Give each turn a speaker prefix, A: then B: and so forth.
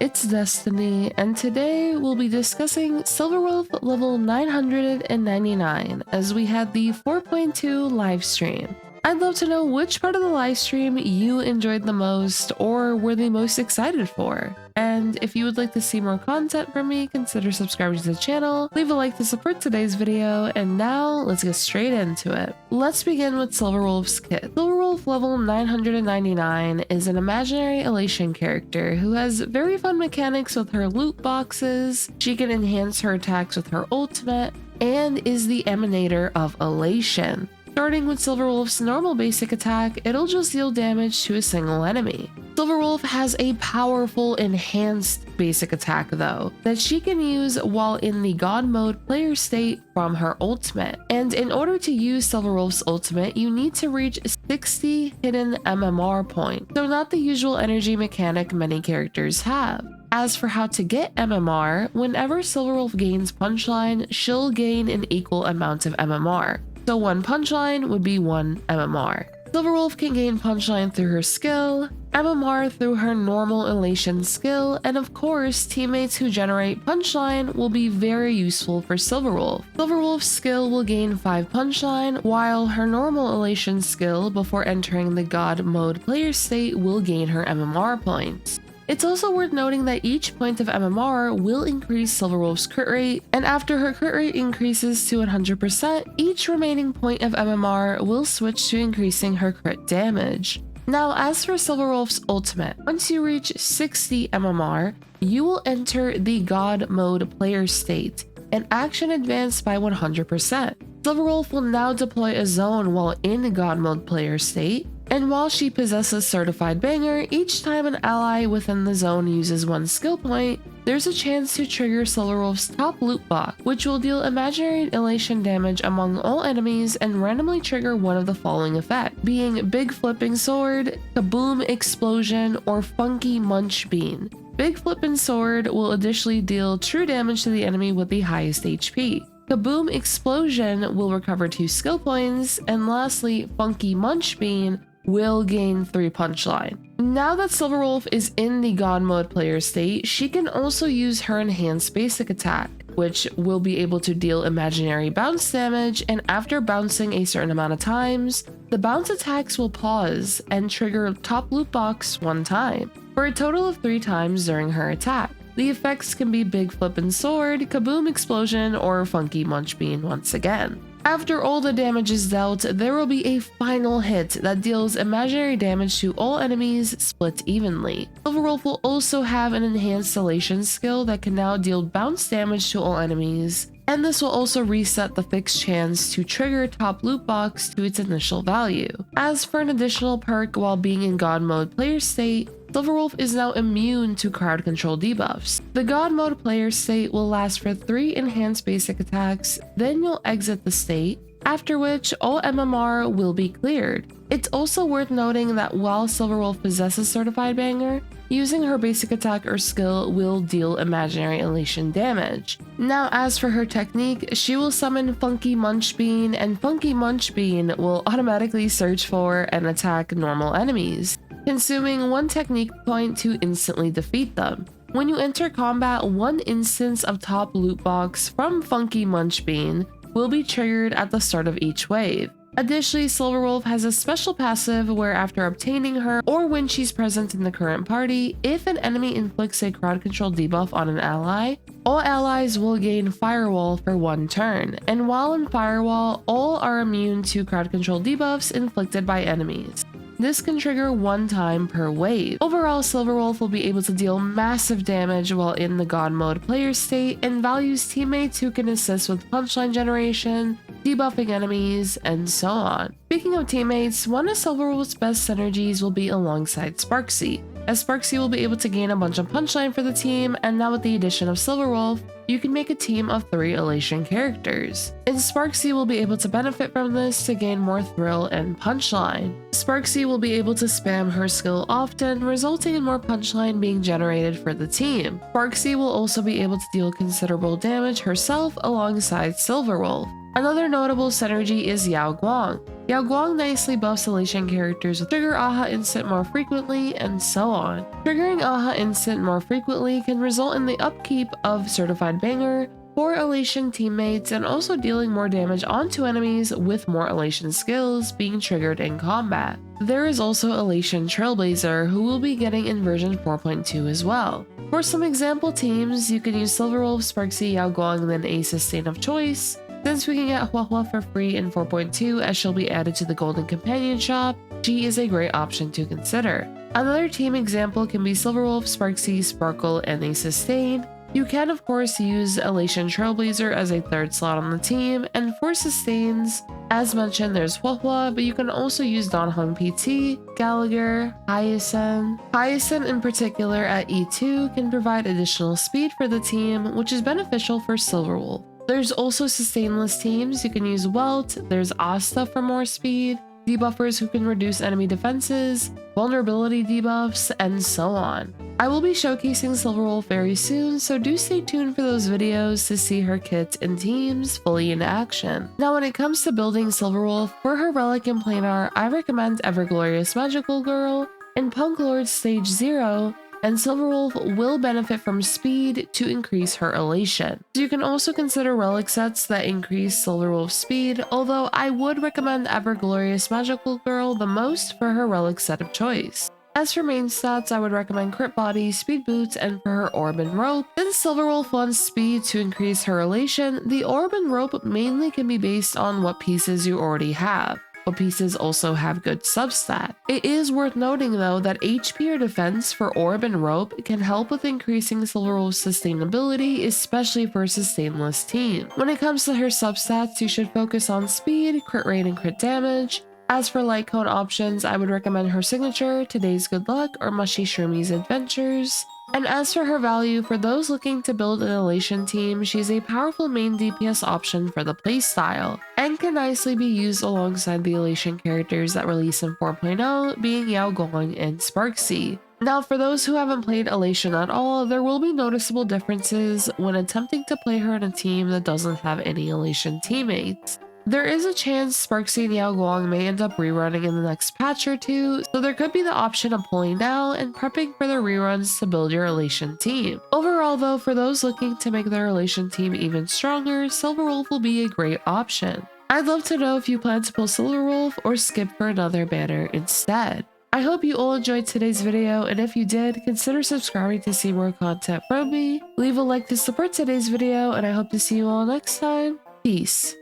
A: it's Destiny, and today we'll be discussing Silver Wolf level 999 as we had the 4.2 live stream. I'd love to know which part of the live stream you enjoyed the most or were the most excited for. And if you would like to see more content from me, consider subscribing to the channel, leave a like to support today's video, and now let's get straight into it. Let's begin with Silver Wolf's kit. Silver Wolf level 999 is an Imaginary Elation character who has very fun mechanics with her loot boxes. She can enhance her attacks with her ultimate, and is the emanator of elation. Starting with Silver Wolf's normal basic attack, it'll just deal damage to a single enemy. Silver Wolf has a powerful enhanced basic attack though, that she can use while in the God mode player state from her ultimate. And in order to use Silver Wolf's ultimate, you need to reach 60 hidden MMR points, so not the usual energy mechanic many characters have. As for how to get MMR, whenever Silver Wolf gains punchline, she'll gain an equal amount of MMR. So one punchline would be 1 MMR. Silver Wolf can gain punchline through her skill, MMR through her normal elation skill, and of course, teammates who generate punchline will be very useful for Silver Wolf. Silver Wolf's skill will gain 5 punchline, while her normal elation skill before entering the God mode player state will gain her MMR points. It's also worth noting that each point of MMR will increase Silver Wolf's crit rate, and after her crit rate increases to 100%, each remaining point of MMR will switch to increasing her crit damage. Now, as for Silver Wolf's ultimate, once you reach 60 MMR, you will enter the God mode player state, and action advance by 100%. Silver Wolf will now deploy a zone while in God mode player state, and while she possesses Certified Banger, each time an ally within the zone uses 1 skill point, there's a chance to trigger Silver Wolf's top loot box, which will deal imaginary elation damage among all enemies and randomly trigger one of the following effects, being Big Flipping Sword, Kaboom Explosion, or Funky Munch Bean. Big Flipping Sword will additionally deal true damage to the enemy with the highest HP. Kaboom Explosion will recover 2 skill points, and lastly, Funky Munch Bean will gain 3 punchline. Now that Silver Wolf is in the God mode player state, she can also use her enhanced basic attack, which will be able to deal imaginary bounce damage, and after bouncing a certain amount of times, the bounce attacks will pause and trigger top loot box 1 time, for a total of 3 times during her attack. The effects can be Big Flippin' Sword, Kaboom Explosion, or Funky Munch Bean once again. After all the damage is dealt, there will be a final hit that deals imaginary damage to all enemies split evenly. Silver Wolf will also have an enhanced elation skill that can now deal bounce damage to all enemies, and this will also reset the fixed chance to trigger top loot box to its initial value. As for an additional perk while being in God mode player state, Silver Wolf is now immune to crowd control debuffs. The God mode player state will last for 3 enhanced basic attacks, then you'll exit the state, after which all MMR will be cleared. It's also worth noting that while Silver Wolf possesses Certified Banger, using her basic attack or skill will deal imaginary elation damage. Now, as for her technique, she will summon Funky Munch Bean, and Funky Munch Bean will automatically search for and attack normal enemies, consuming 1 technique point to instantly defeat them. When you enter combat, 1 instance of top loot box from Funky Munch Bean will be triggered at the start of each wave. Additionally, Silver Wolf has a special passive where after obtaining her, or when she's present in the current party, if an enemy inflicts a crowd control debuff on an ally, all allies will gain Firewall for 1 turn, and while in Firewall, all are immune to crowd control debuffs inflicted by enemies. This can trigger 1 time per wave. Overall, Silver Wolf will be able to deal massive damage while in the God mode player state, and values teammates who can assist with punchline generation, debuffing enemies, and so on. Speaking of teammates, one of Silver Wolf's best synergies will be alongside Sparxie, as Sparxie will be able to gain a bunch of punchline for the team, and now with the addition of Silver Wolf, you can make a team of 3 elation characters. And Sparxie will be able to benefit from this to gain more thrill and punchline. Sparxie will be able to spam her skill often, resulting in more punchline being generated for the team. Sparxie will also be able to deal considerable damage herself alongside Silver Wolf. Another notable synergy is Yao Guang. Yao Guang nicely buffs Elation characters with trigger AHA instant more frequently, and so on. Triggering AHA instant more frequently can result in the upkeep of Certified Banger for Elation teammates and also dealing more damage onto enemies with more Elation skills being triggered in combat. There is also Elation Trailblazer, who will be getting in version 4.2 as well. For some example teams, you can use Silver Wolf, Sparxie, Yao Guang, then a sustain of choice. Since we can get Hua for free in 4.2 as she'll be added to the Golden Companion shop, she is a great option to consider. Another team example can be Silver Wolf, Sparxie, Sparkle, and a sustain. You can of course use Elation Trailblazer as a third slot on the team, and for sustains, as mentioned there's Hua, but you can also use Donghong PT, Gallagher, Hyacinth. Hyacinth in particular at E2 can provide additional speed for the team, which is beneficial for Silver Wolf. There's also sustainless teams. You can use Welt, there's Asta for more speed, debuffers who can reduce enemy defenses, vulnerability debuffs, and so on. I will be showcasing Silver Wolf very soon, so do stay tuned for those videos to see her kits and teams fully in action. Now when it comes to building Silver Wolf, for her relic and planar, I recommend Everglorious Magical Girl and Punk Lord Stage 0, and Silver Wolf will benefit from speed to increase her elation. So you can also consider relic sets that increase Silver Wolf's speed, although I would recommend Everglorious Magical Girl the most for her relic set of choice. As for main stats, I would recommend Crit Body, Speed Boots, and for her Orb and Rope. Since Silver Wolf wants speed to increase her elation, the Orb and Rope mainly can be based on what pieces you already have. But pieces also have good substat. It is worth noting though that HP or defense for Orb and Rope can help with increasing Silver Wolf's sustainability, especially for a sustainless team. When it comes to her substats, you should focus on speed, crit rate, and crit damage. As for light cone options, I would recommend her signature, Today's Good Luck, or Mushy Shroomies Adventures. And as for her value, for those looking to build an Elation team, she's a powerful main DPS option for the playstyle, and can nicely be used alongside the Elation characters that release in 4.0, being Yao Guang and Sparxie. Now for those who haven't played Elation at all, there will be noticeable differences when attempting to play her in a team that doesn't have any Elation teammates. There is a chance Sparxie and Yao Guang may end up rerunning in the next patch or two, so there could be the option of pulling now and prepping for their reruns to build your Elation team. Overall though, for those looking to make their Elation team even stronger, Silver Wolf will be a great option. I'd love to know if you plan to pull Silver Wolf or skip for another banner instead. I hope you all enjoyed today's video, and if you did, consider subscribing to see more content from me. Leave a like to support today's video, and I hope to see you all next time. Peace.